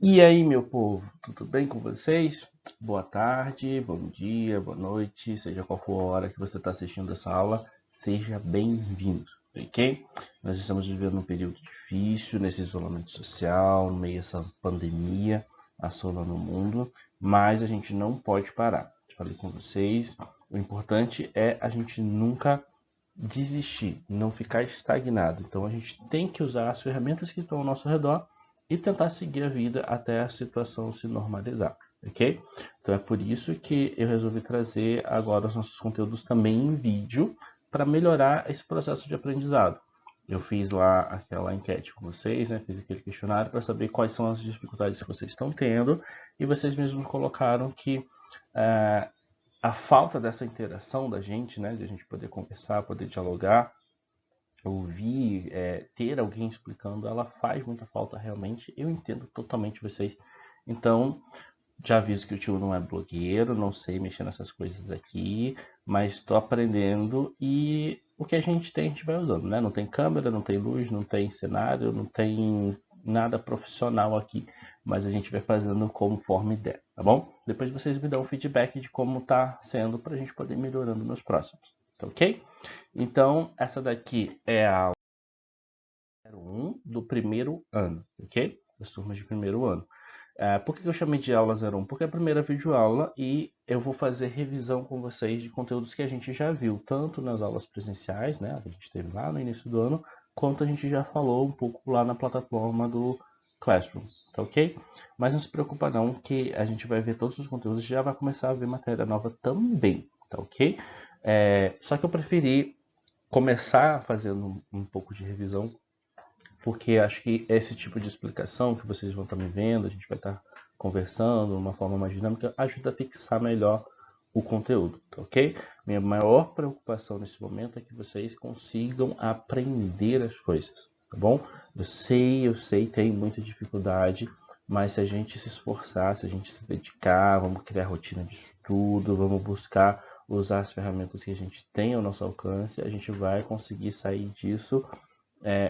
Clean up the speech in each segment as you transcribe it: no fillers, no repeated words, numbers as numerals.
E aí, meu povo, tudo bem com vocês? Boa tarde, bom dia, boa noite, seja qual for a hora que você está assistindo essa aula, seja bem-vindo, ok? Nós estamos vivendo um período difícil nesse isolamento social, no meio dessa pandemia assolando o mundo, mas a gente não pode parar. Eu falei com vocês, o importante é a gente nunca desistir, não ficar estagnado. Então a gente tem que usar as ferramentas que estão ao nosso redor e tentar seguir a vida até a situação se normalizar, ok? Então é por isso que eu resolvi trazer agora os nossos conteúdos também em vídeo para melhorar esse processo de aprendizado. Eu fiz lá aquela enquete com vocês, né? Fiz aquele questionário para saber quais são as dificuldades que vocês estão tendo e vocês mesmos colocaram que eh, a falta dessa interação da gente, né, de a gente poder conversar, poder dialogar, ouvir, ter alguém explicando, ela faz muita falta realmente. Eu entendo totalmente vocês. Então, já aviso que o tio não é blogueiro, não sei mexer nessas coisas aqui, mas estou aprendendo e o que a gente vai usando, né? Não tem câmera, não tem luz, não tem cenário, não tem nada profissional aqui, mas a gente vai fazendo conforme der, tá bom? Depois vocês me dão um feedback de como tá sendo para a gente poder ir melhorando nos próximos, tá ok? Então, essa daqui é a 01 do primeiro ano, ok? Das turmas de primeiro ano. Por que eu chamei de aula 01? Porque é a primeira videoaula e eu vou fazer revisão com vocês de conteúdos que a gente já viu, tanto nas aulas presenciais, né, que a gente teve lá no início do ano, quanto a gente já falou um pouco lá na plataforma do Classroom, tá ok? Mas não se preocupa não, que a gente vai ver todos os conteúdos e já vai começar a ver matéria nova também, tá ok? Só que eu preferi começar fazendo um pouco de revisão porque acho que esse tipo de explicação que vocês vão estar me vendo, a gente vai estar conversando de uma forma mais dinâmica, ajuda a fixar melhor o conteúdo, tá ok? Minha maior preocupação nesse momento é que vocês consigam aprender as coisas, tá bom? Eu sei, tem muita dificuldade, mas se a gente se esforçar, se a gente se dedicar, vamos criar rotina de estudo, vamos buscar usar as ferramentas que a gente tem ao nosso alcance, a gente vai conseguir sair disso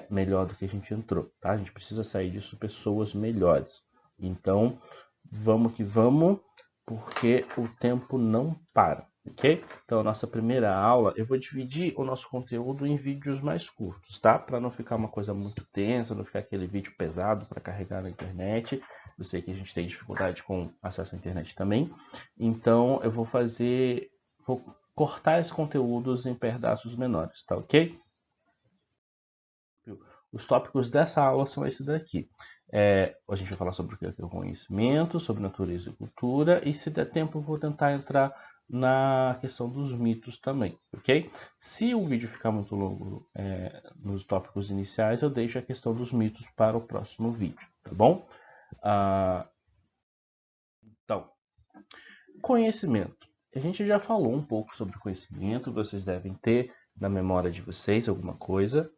melhor do que a gente entrou, tá? A gente precisa sair disso pessoas melhores. Então, vamos que vamos, porque o tempo não para, ok? Então, a nossa primeira aula, eu vou dividir o nosso conteúdo em vídeos mais curtos, tá? Para não ficar uma coisa muito tensa, não ficar aquele vídeo pesado para carregar na internet. Eu sei que a gente tem dificuldade com acesso à internet também. Então, vou cortar esses conteúdos em pedaços menores, tá ok? Os tópicos dessa aula são esses daqui. A gente vai falar sobre o que é o conhecimento, sobre natureza e cultura, e se der tempo eu vou tentar entrar na questão dos mitos também, ok? Se o vídeo ficar muito longo nos tópicos iniciais, eu deixo a questão dos mitos para o próximo vídeo, tá bom? Ah, então, conhecimento. A gente já falou um pouco sobre conhecimento, vocês devem ter na memória de vocês alguma coisa.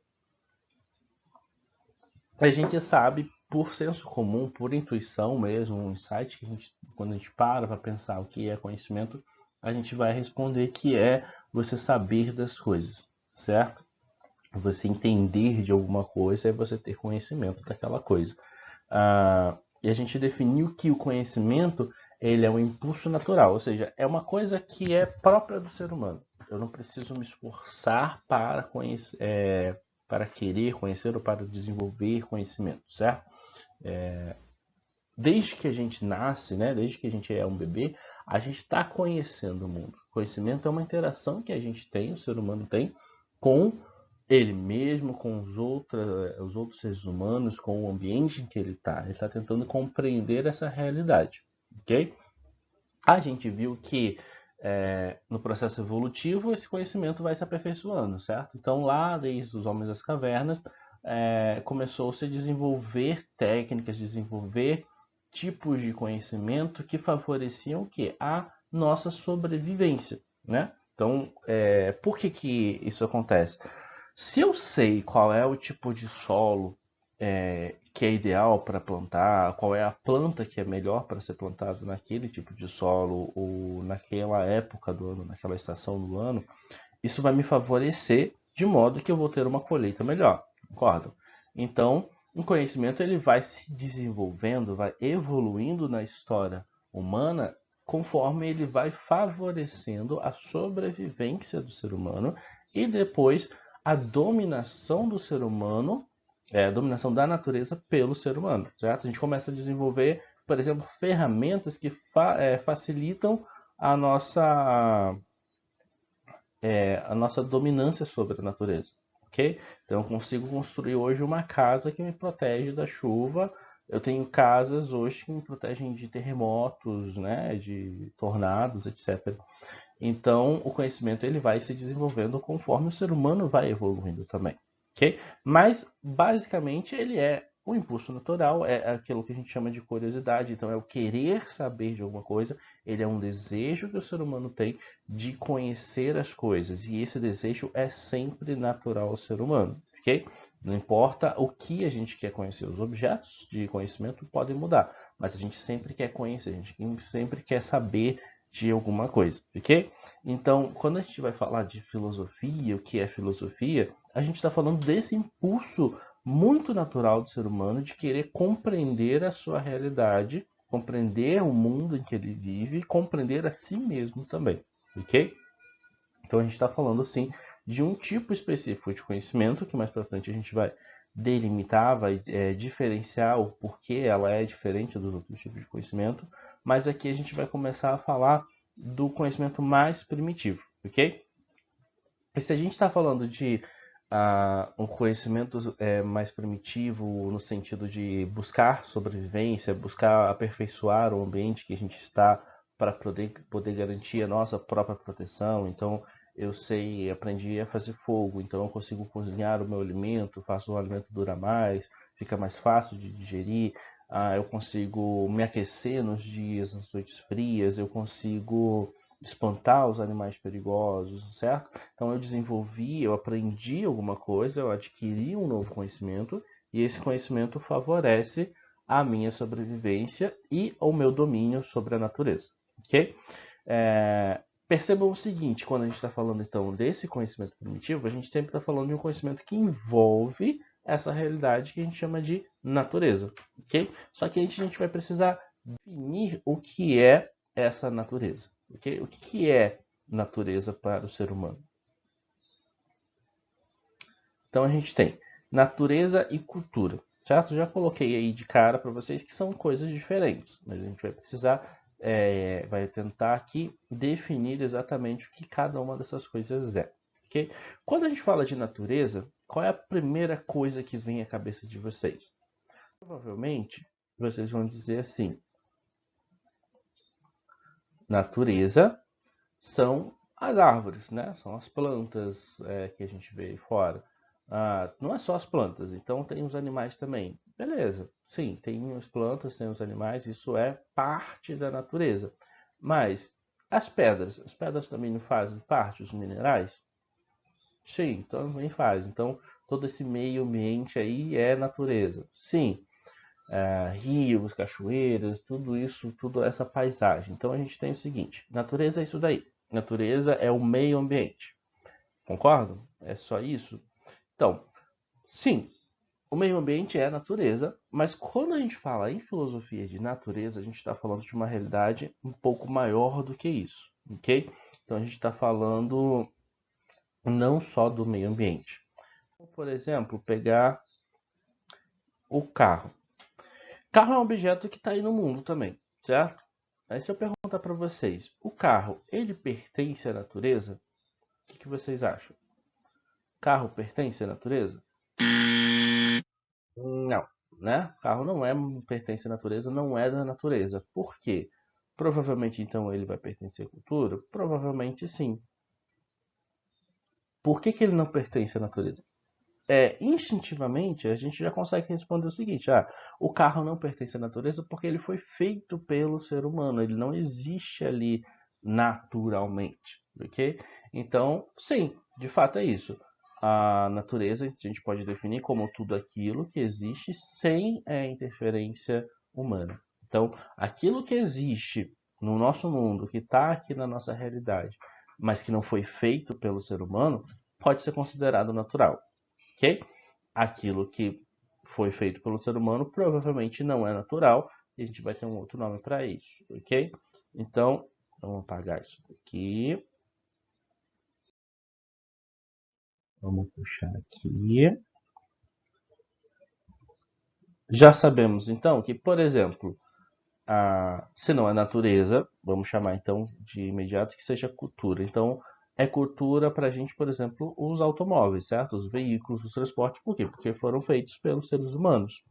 A gente sabe por senso comum, por intuição mesmo, um insight que quando a gente para pensar o que é conhecimento, a gente vai responder que é você saber das coisas, certo? Você entender de alguma coisa é você ter conhecimento daquela coisa. E a gente definiu que o conhecimento ele é um impulso natural, ou seja, é uma coisa que é própria do ser humano. Eu não preciso me esforçar para conhecer, para querer conhecer ou para desenvolver conhecimento, certo? Desde que a gente nasce, né, desde que a gente é um bebê, a gente está conhecendo o mundo. Conhecimento é uma interação que a gente tem, o ser humano tem, com ele mesmo, com os outros seres humanos, com o ambiente em que ele está. Ele está tentando compreender essa realidade, ok? A gente viu que no processo evolutivo esse conhecimento vai se aperfeiçoando, certo? Então lá desde os homens das cavernas começou-se a desenvolver técnicas, desenvolver tipos de conhecimento que favoreciam o quê? A nossa sobrevivência, né? Então, por que isso acontece? Se eu sei qual é o tipo de solo que é ideal para plantar, qual é a planta que é melhor para ser plantada naquele tipo de solo ou naquela época do ano, naquela estação do ano, isso vai me favorecer de modo que eu vou ter uma colheita melhor, concordo? Então, o conhecimento ele vai se desenvolvendo, vai evoluindo na história humana conforme ele vai favorecendo a sobrevivência do ser humano e depois a dominação do ser humano, a dominação da natureza pelo ser humano, certo? A gente começa a desenvolver, por exemplo, ferramentas que facilitam a nossa dominância sobre a natureza, ok? Então eu consigo construir hoje uma casa que me protege da chuva. Eu tenho casas hoje que me protegem de terremotos, né, de tornados, etc. Então o conhecimento ele vai se desenvolvendo conforme o ser humano vai evoluindo também, ok? Mas basicamente ele é o impulso natural, é aquilo que a gente chama de curiosidade. Então é o querer saber de alguma coisa. Ele é um desejo que o ser humano tem de conhecer as coisas, e esse desejo é sempre natural ao ser humano, ok? Não importa o que a gente quer conhecer, os objetos de conhecimento podem mudar, mas a gente sempre quer conhecer, a gente sempre quer saber de alguma coisa, ok? Então, quando a gente vai falar de filosofia, o que é filosofia, a gente está falando desse impulso muito natural do ser humano de querer compreender a sua realidade, compreender o mundo em que ele vive e compreender a si mesmo também, ok? Então a gente está falando sim de um tipo específico de conhecimento que mais para frente a gente vai delimitar, vai diferenciar o porquê ela é diferente dos outros tipos de conhecimento, mas aqui a gente vai começar a falar do conhecimento mais primitivo, ok? E se a gente está falando de um conhecimento mais primitivo no sentido de buscar sobrevivência, buscar aperfeiçoar o ambiente que a gente está para poder garantir a nossa própria proteção. Então, eu aprendi a fazer fogo, então eu consigo cozinhar o meu alimento, faço o alimento durar mais, fica mais fácil de digerir. Eu consigo me aquecer nos dias, nas noites frias, eu consigo espantar os animais perigosos, certo? Então eu aprendi alguma coisa, eu adquiri um novo conhecimento e esse conhecimento favorece a minha sobrevivência e o meu domínio sobre a natureza, ok? Percebam o seguinte, quando a gente está falando então desse conhecimento primitivo, a gente sempre está falando de um conhecimento que envolve essa realidade que a gente chama de natureza, ok? Só que a gente vai precisar definir o que é essa natureza, ok? O que é natureza para o ser humano? Então a gente tem natureza e cultura, certo? Já coloquei aí de cara para vocês que são coisas diferentes, mas a gente vai precisar, vai tentar aqui definir exatamente o que cada uma dessas coisas é, ok? Quando a gente fala de natureza, qual é a primeira coisa que vem à cabeça de vocês? Provavelmente vocês vão dizer assim: natureza são as árvores, né? São as plantas que a gente vê aí fora. Não é só as plantas, então tem os animais também. Beleza, sim, tem as plantas, tem os animais, isso é parte da natureza. Mas as pedras também não fazem parte dos minerais? Sim, também faz. Então todo esse meio ambiente aí é natureza. Sim, rios, cachoeiras, tudo isso, toda essa paisagem. Então a gente tem o seguinte: natureza é isso daí. Natureza é o meio ambiente. Concordam? É só isso? Então, sim, o meio ambiente é a natureza, mas quando a gente fala em filosofia de natureza, a gente está falando de uma realidade um pouco maior do que isso, ok? Então a gente está falando não só do meio ambiente. Por exemplo, pegar o carro. Carro é um objeto que está aí no mundo também, certo? Aí se eu perguntar para vocês, o carro, ele pertence à natureza? O que vocês acham? Carro pertence à natureza? Não, né? Carro não pertence à natureza, não é da natureza. Por quê? Provavelmente então ele vai pertencer à cultura? Provavelmente sim. Por que ele não pertence à natureza? Instintivamente a gente já consegue responder o seguinte: o carro não pertence à natureza porque ele foi feito pelo ser humano, ele não existe ali naturalmente, ok? Então, sim, de fato é isso. A natureza a gente pode definir como tudo aquilo que existe sem interferência humana. Então, aquilo que existe no nosso mundo, que está aqui na nossa realidade, mas que não foi feito pelo ser humano, pode ser considerado natural, ok? Aquilo que foi feito pelo ser humano, provavelmente não é natural, e a gente vai ter um outro nome para isso, ok? Então, vamos apagar isso aqui. Vamos puxar aqui. Já sabemos, então, que, por exemplo, se não é natureza, vamos chamar então de imediato que seja cultura. Então, é cultura para a gente, por exemplo, os automóveis, certo? Os veículos, os transportes. Por quê? Porque foram feitos pelos seres humanos.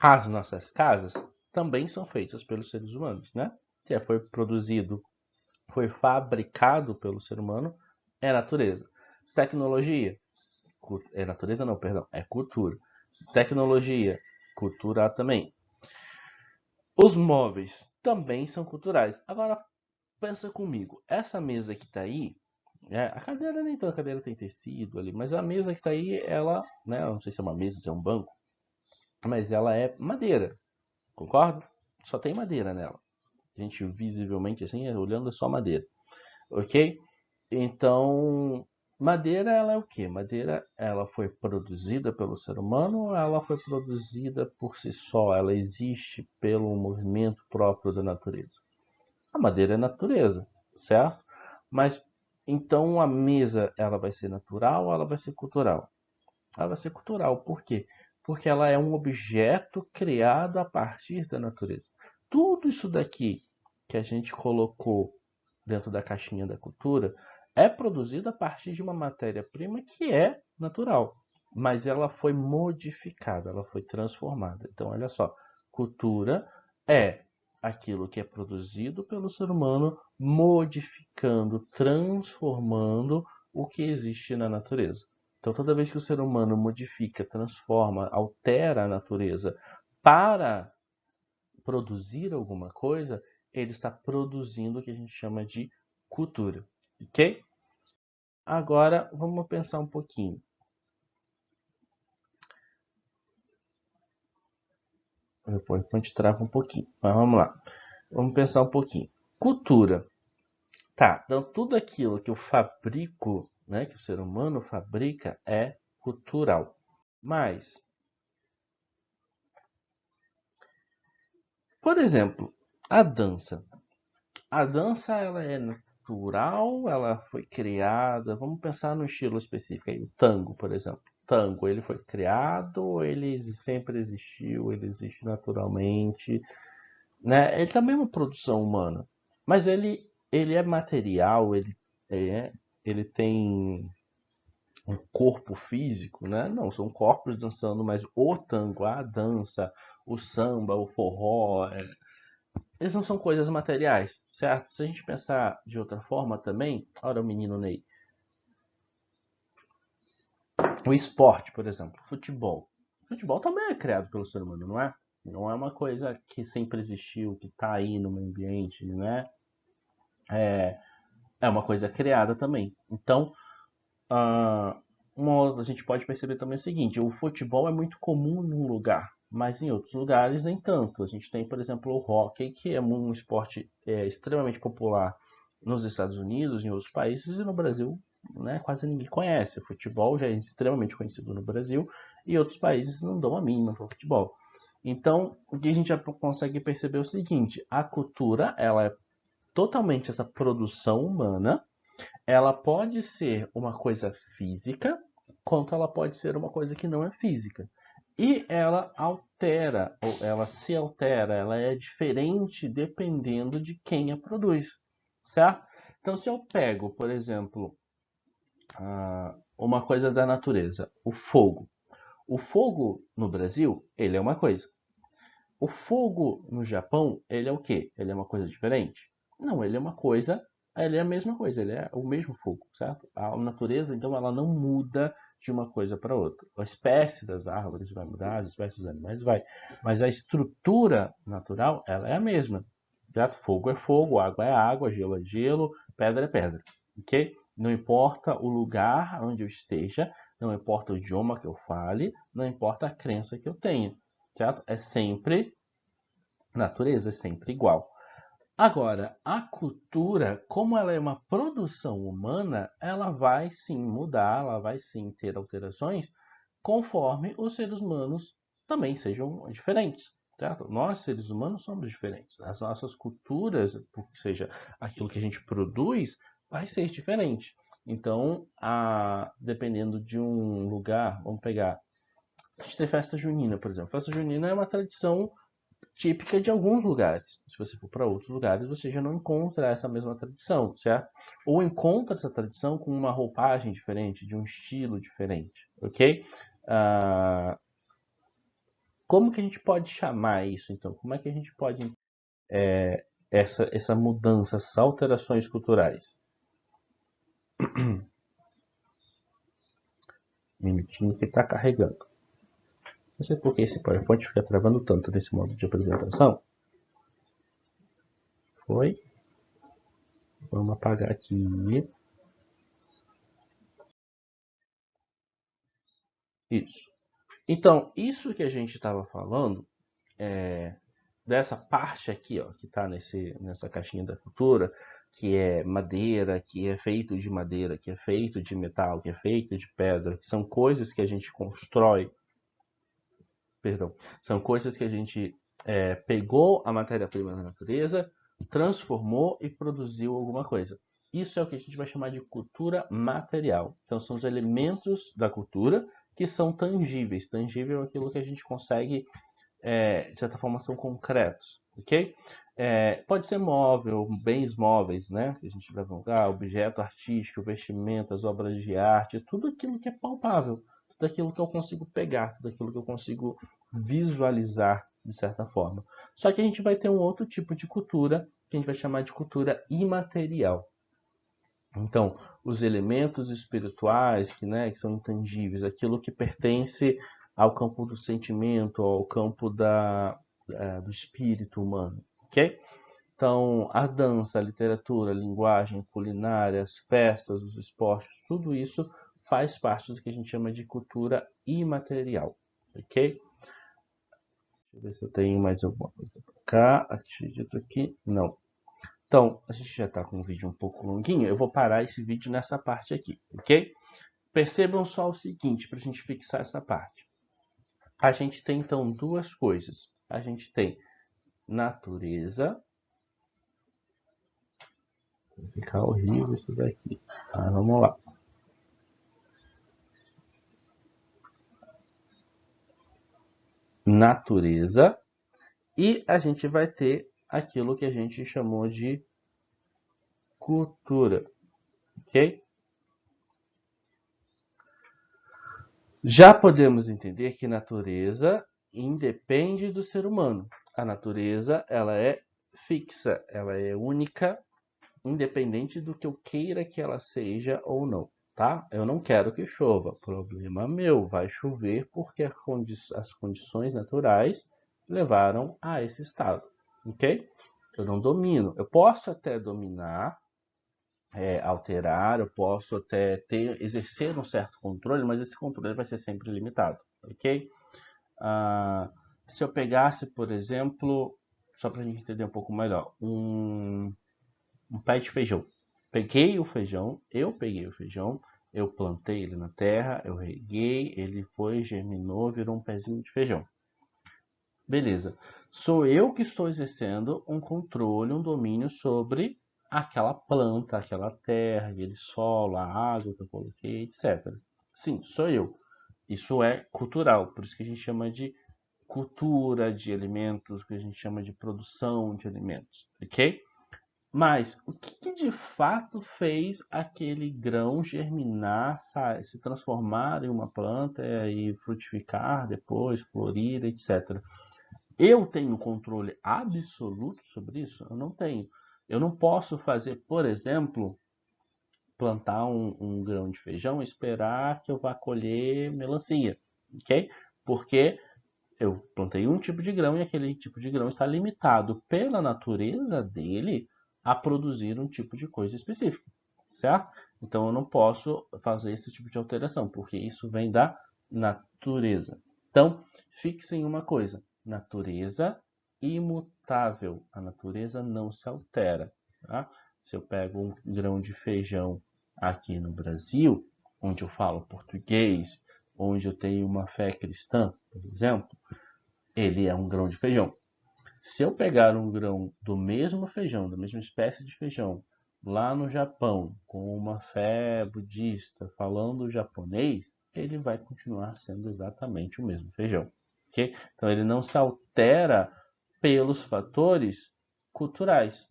As nossas casas também são feitas pelos seres humanos, né? Se foi produzido, foi fabricado pelo ser humano, é natureza. Tecnologia, é natureza não, perdão, é cultura. Tecnologia, cultura também. Os móveis também são culturais. Agora, pensa comigo, essa mesa que está aí, a cadeira nem tanto, a cadeira tem tecido ali, mas a mesa que está aí, ela, né, eu não sei se é uma mesa, se é um banco, mas ela é madeira, concorda? Só tem madeira nela. A gente visivelmente assim, olhando é só madeira, ok? Então, madeira ela é o quê? Madeira ela foi produzida pelo ser humano ou ela foi produzida por si só? Ela existe pelo movimento próprio da natureza? A madeira é natureza, certo? Mas então a mesa ela vai ser natural ou ela vai ser cultural? Ela vai ser cultural. Por quê? Porque ela é um objeto criado a partir da natureza. Tudo isso daqui que a gente colocou dentro da caixinha da cultura é produzido a partir de uma matéria-prima que é natural, mas ela foi modificada, ela foi transformada. Então, olha só, cultura é aquilo que é produzido pelo ser humano, modificando, transformando o que existe na natureza. Então, toda vez que o ser humano modifica, transforma, altera a natureza para produzir alguma coisa, ele está produzindo o que a gente chama de cultura, ok? Agora, vamos pensar um pouquinho. O PowerPoint trava um pouquinho, mas vamos lá. Vamos pensar um pouquinho. Cultura. Tá, então tudo aquilo que eu fabrico, né, que o ser humano fabrica, é cultural. Mas, por exemplo, a dança. A dança ela é natural, ela foi criada. Vamos pensar no estilo específico aí, o tango, por exemplo. O tango, ele foi criado, ele sempre existiu, ele existe naturalmente, né? Ele também é uma produção humana, mas ele é material, ele tem um corpo físico, né? Não, são corpos dançando, mas o tango, a dança, o samba, o forró, eles não são coisas materiais, certo? Se a gente pensar de outra forma também, olha o menino Ney. O esporte, por exemplo, futebol. O futebol também é criado pelo ser humano, não é? Não é uma coisa que sempre existiu, que está aí no meio ambiente, né? É uma coisa criada também. Então, ah, a gente pode perceber também o seguinte: o futebol é muito comum num lugar, mas em outros lugares nem tanto. A gente tem, por exemplo, o hóquei, que é um esporte extremamente popular nos Estados Unidos, em outros países, e no Brasil, né, quase ninguém conhece. O futebol já é extremamente conhecido no Brasil e outros países não dão a mínima para o futebol. Então, o que a gente já consegue perceber é o seguinte: a cultura ela é totalmente essa produção humana, ela pode ser uma coisa física, quanto ela pode ser uma coisa que não é física. E ela altera, ou ela se altera, ela é diferente dependendo de quem a produz, certo? Então, se eu pego, por exemplo, uma coisa da natureza, o fogo. O fogo no Brasil, ele é uma coisa. O fogo no Japão, ele é o quê? Ele é uma coisa diferente? Não, ele é uma coisa, ele é a mesma coisa, ele é o mesmo fogo, certo? A natureza, então, ela não muda de uma coisa para outra. A espécie das árvores vai mudar, as espécies dos animais vai, mas a estrutura natural, ela é a mesma. Certo? Fogo é fogo, água é água, gelo é gelo, pedra é pedra, ok? Não importa o lugar onde eu esteja, não importa o idioma que eu fale, não importa a crença que eu tenha, certo? É sempre natureza, é sempre igual. Agora, a cultura, como ela é uma produção humana, ela vai sim mudar, ela vai sim ter alterações, conforme os seres humanos também sejam diferentes. Certo? Nós, seres humanos, somos diferentes. As nossas culturas, ou seja, aquilo que a gente produz, vai ser diferente. Então, dependendo de um lugar, vamos pegar, a gente tem festa junina, por exemplo. Festa junina é uma tradição típica de alguns lugares. Se você for para outros lugares, você já não encontra essa mesma tradição, certo? Ou encontra essa tradição com uma roupagem diferente, de um estilo diferente, ok? Como que a gente pode chamar isso, então? Como é que a gente pode essa mudança, essas alterações culturais? Minutinho que está carregando. Não sei por que esse PowerPoint fica travando tanto nesse modo de apresentação. Foi. Vamos apagar aqui. Isso. Então, isso que a gente estava falando, dessa parte aqui, ó, que está nessa caixinha da cultura, que é madeira, que é feito de madeira, que é feito de metal, que é feito de pedra, que são coisas que a gente constrói, perdão, são coisas que a gente pegou a matéria-prima da natureza, transformou e produziu alguma coisa. Isso é o que a gente vai chamar de cultura material. Então, são os elementos da cultura que são tangíveis. Tangível é aquilo que a gente consegue, de certa forma, são concretos, ok? Pode ser móvel, bens móveis, né? Que a gente leva um lugar, objeto artístico, vestimentas, obras de arte, tudo aquilo que é palpável, tudo aquilo que eu consigo pegar, tudo aquilo que eu consigo visualizar, de certa forma. Só que a gente vai ter um outro tipo de cultura, que a gente vai chamar de cultura imaterial. Então, os elementos espirituais, que são intangíveis, aquilo que pertence ao campo do sentimento, ao campo do espírito humano, ok? Então, a dança, a literatura, a linguagem, culinária, as festas, os esportes, tudo isso faz parte do que a gente chama de cultura imaterial, ok? Deixa eu ver se eu tenho mais alguma coisa para cá. Acredito que não. Então, a gente já está com um vídeo um pouco longuinho, eu vou parar esse vídeo nessa parte aqui, ok? Percebam só o seguinte, para a gente fixar essa parte. A gente tem, então, duas coisas. A gente tem natureza. Vai ficar horrível isso daqui. Tá, vamos lá. Natureza. E a gente vai ter aquilo que a gente chamou de cultura, ok? Já podemos entender que natureza independe do ser humano. A natureza, ela é fixa, ela é única, independente do que eu queira que ela seja ou não, tá? Eu não quero que chova, problema meu, vai chover porque as condições naturais levaram a esse estado, ok? Eu não domino, eu posso até dominar, alterar, eu posso até exercer um certo controle, mas esse controle vai ser sempre limitado, ok? Se eu pegasse, por exemplo, só para a gente entender um pouco melhor, um pé de feijão. Eu peguei o feijão, eu plantei ele na terra, eu reguei, ele foi, germinou, virou um pezinho de feijão. Beleza. Sou eu que estou exercendo um controle, um domínio sobre aquela planta, aquela terra, aquele solo, a água que eu coloquei, etc. Sim, sou eu. Isso é cultural, por isso que a gente chama de cultura de alimentos, que a gente chama de produção de alimentos, ok? Mas o que de fato fez aquele grão germinar, se transformar em uma planta e frutificar depois, florir, etc. Eu tenho controle absoluto sobre isso? Eu não tenho. Eu não posso fazer, por exemplo, plantar um grão de feijão e esperar que eu vá colher melancia, ok? Porque eu plantei um tipo de grão e aquele tipo de grão está limitado pela natureza dele a produzir um tipo de coisa específica, certo? Então eu não posso fazer esse tipo de alteração, porque isso vem da natureza. Então, fixem uma coisa: natureza imutável. A natureza não se altera. Tá? Se eu pego um grão de feijão aqui no Brasil, onde eu falo português, onde eu tenho uma fé cristã, por exemplo, ele é um grão de feijão. Se eu pegar um grão do mesmo feijão, da mesma espécie de feijão, lá no Japão, com uma fé budista, falando japonês, ele vai continuar sendo exatamente o mesmo feijão. Okay? Então ele não se altera pelos fatores culturais.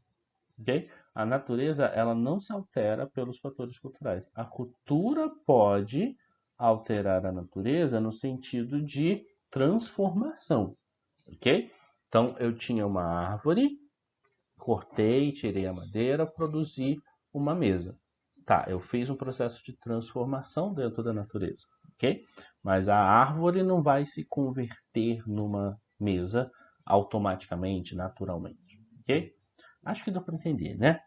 Okay? A natureza ela não se altera pelos fatores culturais. A cultura pode alterar a natureza no sentido de transformação. Ok? Então eu tinha uma árvore, cortei, tirei a madeira, produzi uma mesa. Tá, eu fiz um processo de transformação dentro da natureza, ok? Mas a árvore não vai se converter numa mesa automaticamente, naturalmente, ok? Acho que dá para entender, né?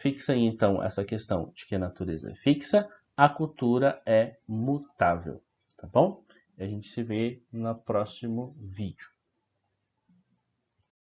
Fixa aí então essa questão de que a natureza é fixa, a cultura é mutável, tá bom? A gente se vê no próximo vídeo.